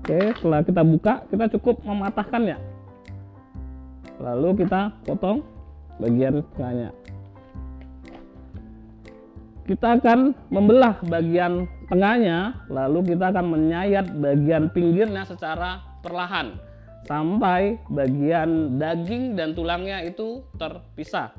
Oke, setelah kita buka, kita cukup mematahkannya. Lalu kita potong bagian tengahnya. Kita akan membelah bagian tengahnya, lalu kita akan menyayat bagian pinggirnya secara perlahan sampai bagian daging dan tulangnya itu terpisah.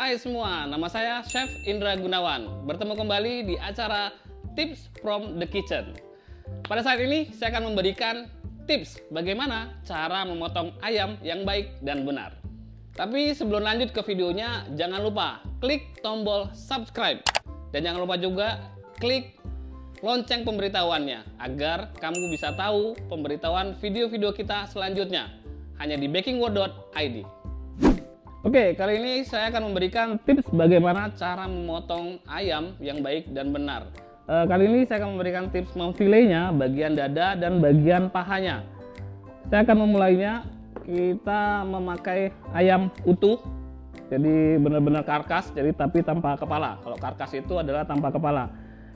Hai semua, nama saya Chef Indra Gunawan. Bertemu kembali di acara Tips from the Kitchen. Pada saat ini saya akan memberikan tips bagaimana cara memotong ayam yang baik dan benar. Tapi sebelum lanjut ke videonya, jangan lupa klik tombol subscribe. Dan jangan lupa juga klik lonceng pemberitahuannya agar kamu bisa tahu pemberitahuan video-video kita selanjutnya hanya di bakingworld.id. Oke, kali ini saya akan memberikan tips bagaimana cara memotong ayam yang baik dan benar. Kali ini saya akan memberikan tips memfilenya bagian dada dan bagian pahanya. Saya akan memulainya, kita memakai ayam utuh, jadi benar-benar karkas, jadi tapi tanpa kepala. Kalau karkas itu adalah tanpa kepala.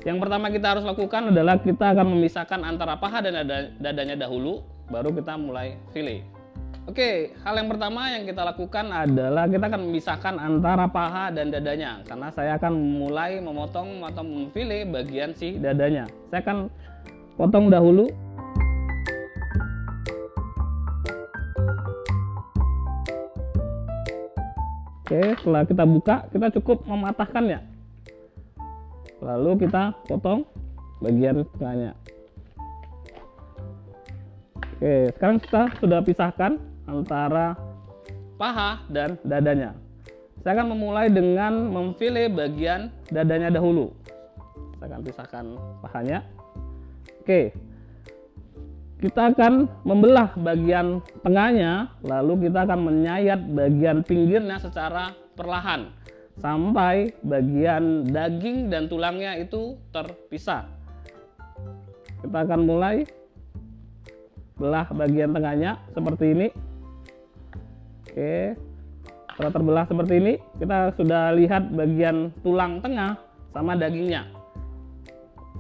Yang pertama kita harus lakukan adalah kita akan memisahkan antara paha dan dadanya dahulu, baru kita mulai fillet. Oke, hal yang pertama yang kita lakukan adalah kita akan memisahkan antara paha dan dadanya, karena saya akan mulai memotong atau memfillet bagian si dadanya. Saya akan potong dahulu. Oke, setelah kita buka, kita cukup mematahkannya. Lalu kita potong bagian tengahnya. Oke, sekarang kita sudah pisahkan antara paha dan dadanya. Saya akan memulai dengan memfillet bagian dadanya dahulu. Saya akan pisahkan pahanya. Oke, kita akan membelah bagian tengahnya, lalu kita akan menyayat bagian pinggirnya secara perlahan sampai bagian daging dan tulangnya itu terpisah. Kita akan mulai belah bagian tengahnya seperti ini. Oke, setelah terbelah seperti ini, kita sudah lihat bagian tulang tengah sama dagingnya.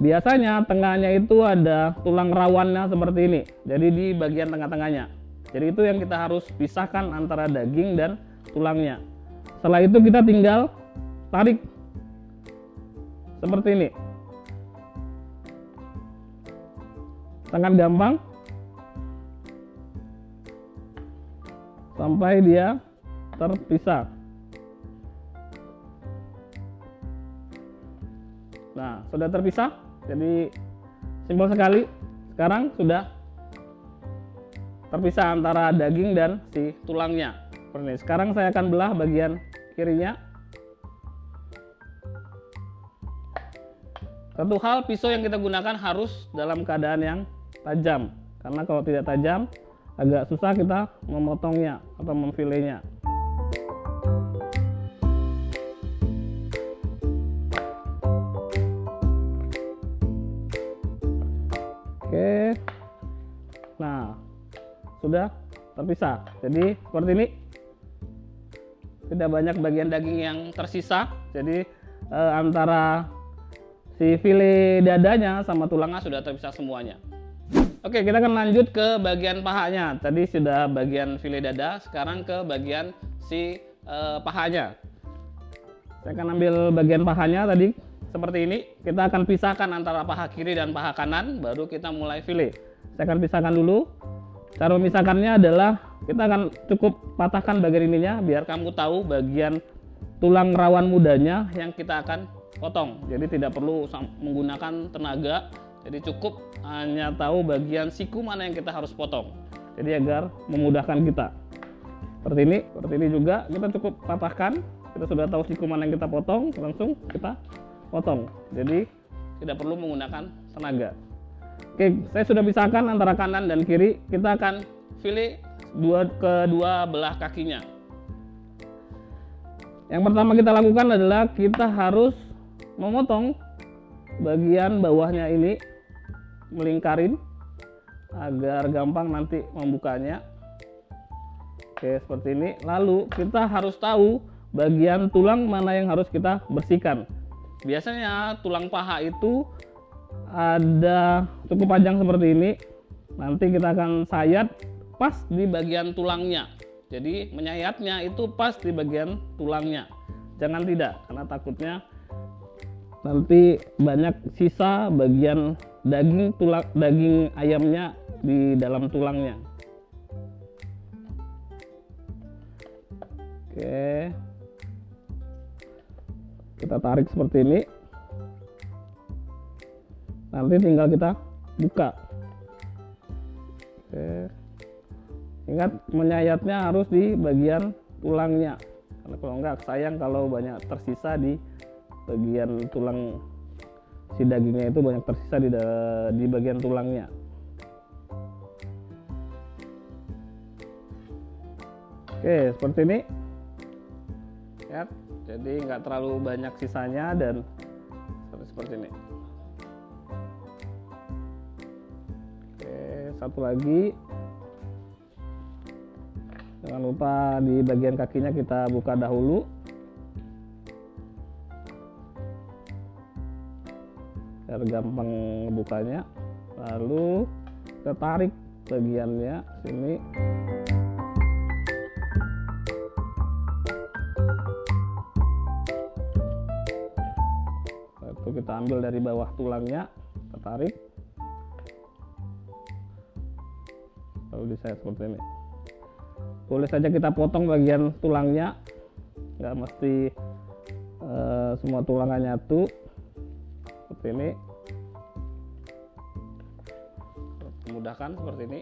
Biasanya tengahnya itu ada tulang rawannya seperti ini, jadi di bagian tengah-tengahnya. Jadi itu yang kita harus pisahkan antara daging dan tulangnya. Setelah itu kita tinggal tarik seperti ini. Sangat gampang sampai dia terpisah. Nah, sudah terpisah, jadi simpel sekali. Sekarang sudah terpisah antara daging dan si tulangnya. Seperti ini. Sekarang saya akan belah bagian kirinya. Satu hal, pisau yang kita gunakan harus dalam keadaan yang tajam, karena kalau tidak tajam agak susah kita memotongnya atau memfilenya. Oke, nah sudah terpisah. Jadi seperti ini, tidak banyak bagian daging yang tersisa. Jadi antara si fillet dadanya sama tulangnya sudah terpisah semuanya. Oke, kita akan lanjut ke bagian pahanya. Tadi sudah bagian fillet dada, sekarang ke bagian si pahanya. Saya akan ambil bagian pahanya tadi seperti ini. Kita akan pisahkan antara paha kiri dan paha kanan, baru kita mulai fillet. Saya akan pisahkan dulu. Cara memisahkannya adalah kita akan cukup patahkan bagian ininya, biar kamu tahu bagian tulang rawan mudanya yang kita akan potong. Jadi tidak perlu menggunakan tenaga. Jadi cukup hanya tahu bagian siku mana yang kita harus potong. Jadi agar memudahkan kita. Seperti ini juga kita cukup patahkan. Kita sudah tahu siku mana yang kita potong, langsung kita potong. Jadi tidak perlu menggunakan tenaga. Oke, saya sudah pisahkan antara kanan dan kiri. Kita akan fillet kedua belah kakinya. Yang pertama kita lakukan adalah kita harus memotong bagian bawahnya ini melingkarin agar gampang nanti membukanya. Oke, seperti ini. Lalu kita harus tahu bagian tulang mana yang harus kita bersihkan. Biasanya tulang paha itu ada cukup panjang seperti ini. Nanti kita akan sayat pas di bagian tulangnya. Jadi menyayatnya itu pas di bagian tulangnya. Jangan tidak, karena takutnya nanti banyak sisa bagian daging ayamnya di dalam tulangnya. Oke, kita tarik seperti ini. Nanti tinggal kita buka. Oke, ingat menyayatnya harus di bagian tulangnya, karena kalau enggak sayang kalau banyak tersisa di bagian tulang, si dagingnya itu banyak tersisa di bagian tulangnya. Oke, seperti ini ya, jadi nggak terlalu banyak sisanya dan seperti ini. Oke, satu lagi, jangan lupa di bagian kakinya kita buka dahulu biar gampang bukanya. Lalu kita tarik bagiannya sini. Itu kita ambil dari bawah tulangnya, kita tarik, lalu disayat seperti ini. Boleh saja kita potong bagian tulangnya, nggak mesti semua tulangnya nyatu. Seperti ini, memudahkan seperti ini.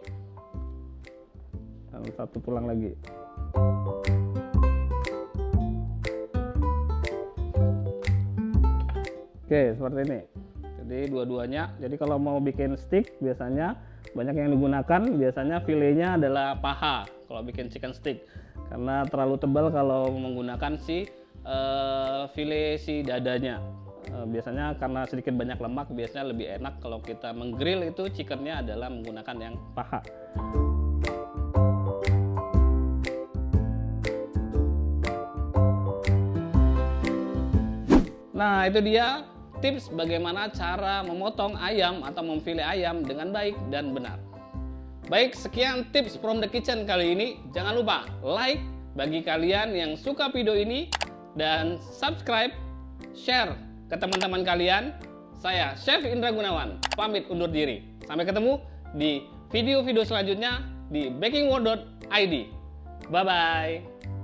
Dan satu tulang lagi. Oke, seperti ini. Jadi dua-duanya. Jadi kalau mau bikin stick biasanya banyak yang digunakan. Biasanya filenya adalah paha kalau bikin chicken stick, karena terlalu tebal kalau menggunakan si file si dadanya. Biasanya karena sedikit banyak lemak, biasanya lebih enak kalau kita menggrill itu chickennya adalah menggunakan yang paha. Nah, itu dia tips bagaimana cara memotong ayam atau memfile ayam dengan baik dan benar. Baik, sekian tips from the kitchen kali ini. Jangan lupa like bagi kalian yang suka video ini dan subscribe, share ke teman-teman kalian. Saya Chef Indra Gunawan, pamit undur diri. Sampai ketemu di video-video selanjutnya di bakingworld.id. Bye-bye.